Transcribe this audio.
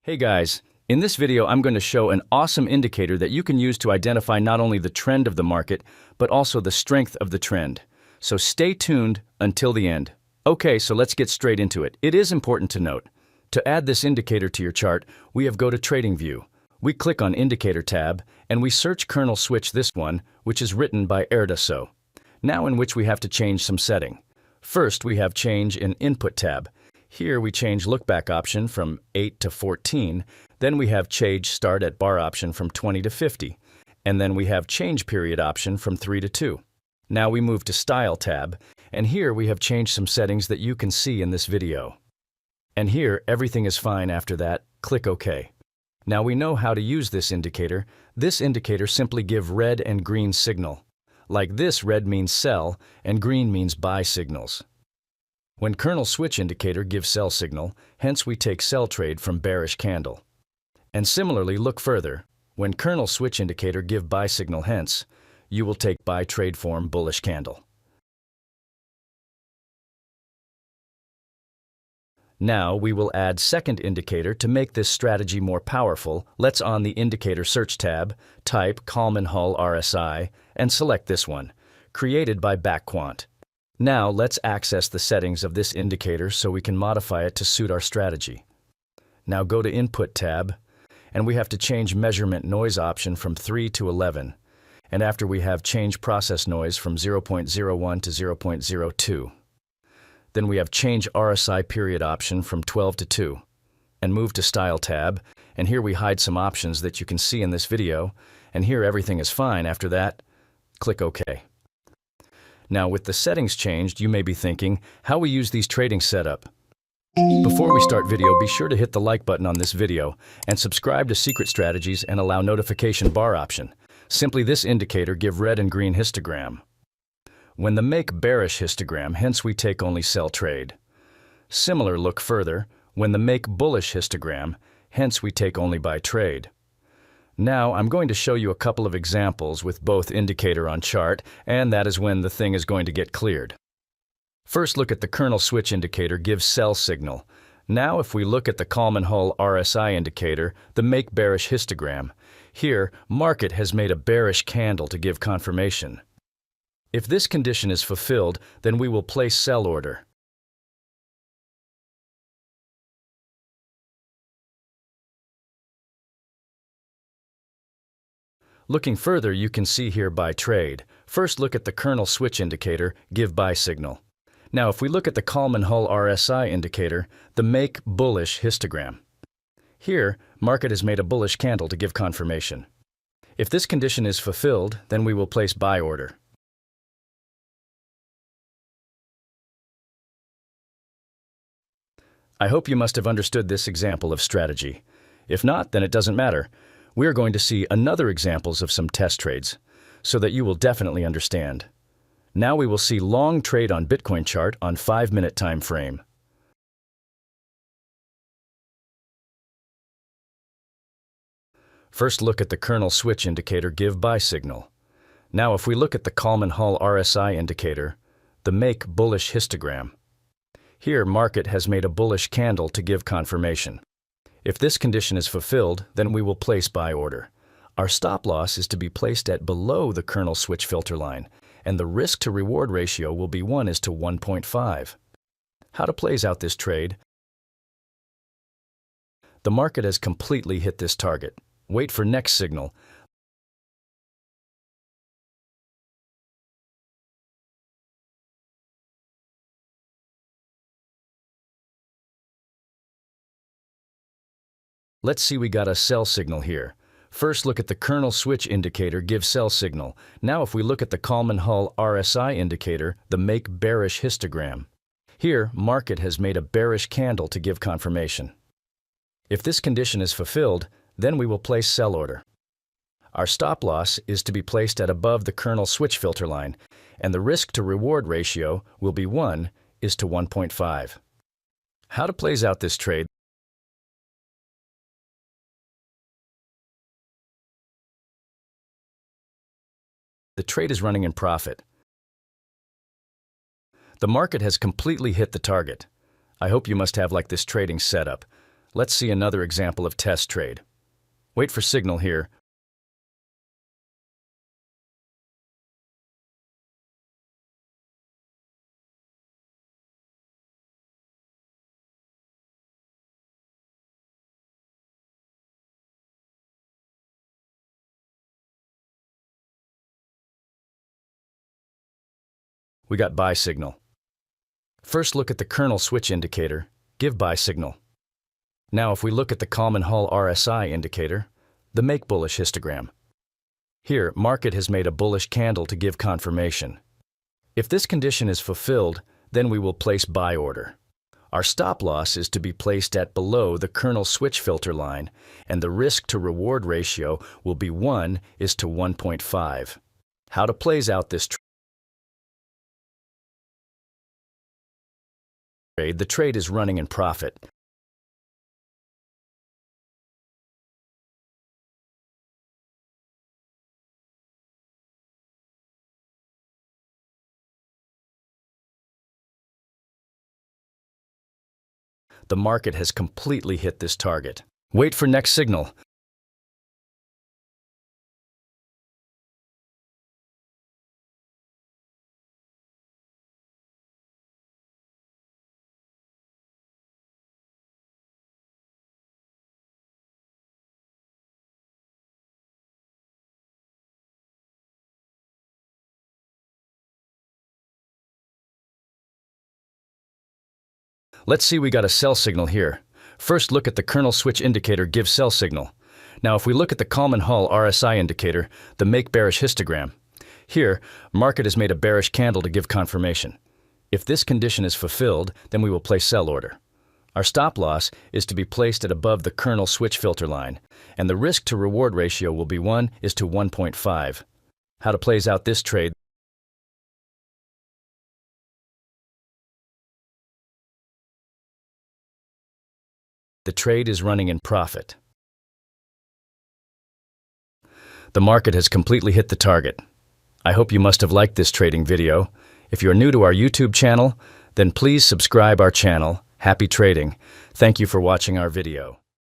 Hey guys, in this video I'm going to show an awesome indicator that you can use to identify not only the trend of the market, but also the strength of the trend. So stay tuned until the end. Okay, so let's get straight into it. It is important to note, to add this indicator to your chart, we have go to Trading View. We click on Indicator tab, and we search Kernel Switch this one, which is written by Erdaso. Now in which we have to change some setting. First we have Change in Input tab. Here we change Look Back option from 8 to 14, then we have Change Start at Bar option from 20 to 50, and then we have Change Period option from 3 to 2. Now we move to Style tab, and here we have changed some settings that you can see in this video. And here everything is fine after that, click OK. Now we know how to use this indicator. This indicator simply give red and green signal. Like this, red means sell and green means buy signals. When Kernel Switch indicator gives sell signal, hence we take sell trade from bearish candle. And similarly, look further. When Kernel Switch indicator give buy signal, hence, you will take buy trade form bullish candle. Now we will add second indicator to make this strategy more powerful. Let's on the Indicator Search tab, type Kalman Hull RSI, and select this one, created by BackQuant. Now let's access the settings of this indicator so we can modify it to suit our strategy. Now go to Input tab, and we have to change Measurement Noise option from 3 to 11. And after we have Change Process Noise from 0.01 to 0.02. Then we have Change RSI Period option from 12 to 2. And move to Style tab, and here we hide some options that you can see in this video, and here everything is fine. After that, click OK. Now with the settings changed, you may be thinking, how we use these trading setup? Before we start video, be sure to hit the like button on this video and subscribe to Secret Strategies and allow notification bar option. Simply this indicator give red and green histogram. When the make bearish histogram, hence we take only sell trade. Similar look further, when the make bullish histogram, hence we take only buy trade. Now I'm going to show you a couple of examples with both indicator on chart, and that is when the thing is going to get cleared. First, look at the Kernel Switch indicator gives sell signal. Now if we look at the Kalman Hull RSI indicator, the make bearish histogram, here market has made a bearish candle to give confirmation. If this condition is fulfilled, then we will place sell order. Looking further, you can see here buy trade. First look at the Kernel Switch indicator, give buy signal. Now if we look at the Kalman Hull RSI indicator, the make bullish histogram. Here, market has made a bullish candle to give confirmation. If this condition is fulfilled, then we will place buy order. I hope you must have understood this example of strategy. If not, then it doesn't matter. We are going to see another examples of some test trades, so that you will definitely understand. Now we will see long trade on Bitcoin chart on 5-minute time frame. First look at the Kernel Switch indicator give buy signal. Now if we look at the Kalman Hull RSI indicator, the make bullish histogram. Here market has made a bullish candle to give confirmation. If this condition is fulfilled, then we will place buy order. Our stop loss is to be placed at below the Kernel Switch filter line, and the risk to reward ratio will be 1:1.5. How to plays out this trade? The market has completely hit this target. Wait for next signal. Let's see, we got a sell signal here. First look at the Kernel Switch indicator give sell signal. Now if we look at the Kalman Hull RSI indicator, the make bearish histogram. Here, market has made a bearish candle to give confirmation. If this condition is fulfilled, then we will place sell order. Our stop loss is to be placed at above the Kernel Switch filter line, and the risk to reward ratio will be 1:1.5. How to plays out this trade? The trade is running in profit. The market has completely hit the target. I hope you must have like this trading setup. Let's see another example of test trade. Wait for signal here. We got buy signal. First look at the kernel switch indicator, give buy signal. Now if we look at the Kalman Hull RSI indicator, the make bullish histogram. Here, market has made a bullish candle to give confirmation. If this condition is fulfilled, then we will place buy order. Our stop loss is to be placed at below the kernel switch filter line, and the risk to reward ratio will be 1:1.5. How to plays out this trade? The trade is running in profit. The market has completely hit this target. Wait for next signal. Let's see, we got a sell signal here. First look at the kernel switch indicator, give sell signal. Now if we look at the Kalman Hull RSI indicator, the make bearish histogram. Here, market has made a bearish candle to give confirmation. If this condition is fulfilled, then we will place sell order. Our stop loss is to be placed at above the kernel switch filter line, and the risk to reward ratio will be 1:1.5. How to plays out this trade? The trade is running in profit. The market has completely hit the target. I hope you must have liked this trading video. If you're new to our YouTube channel, then please subscribe our channel. Happy trading. Thank you for watching our video.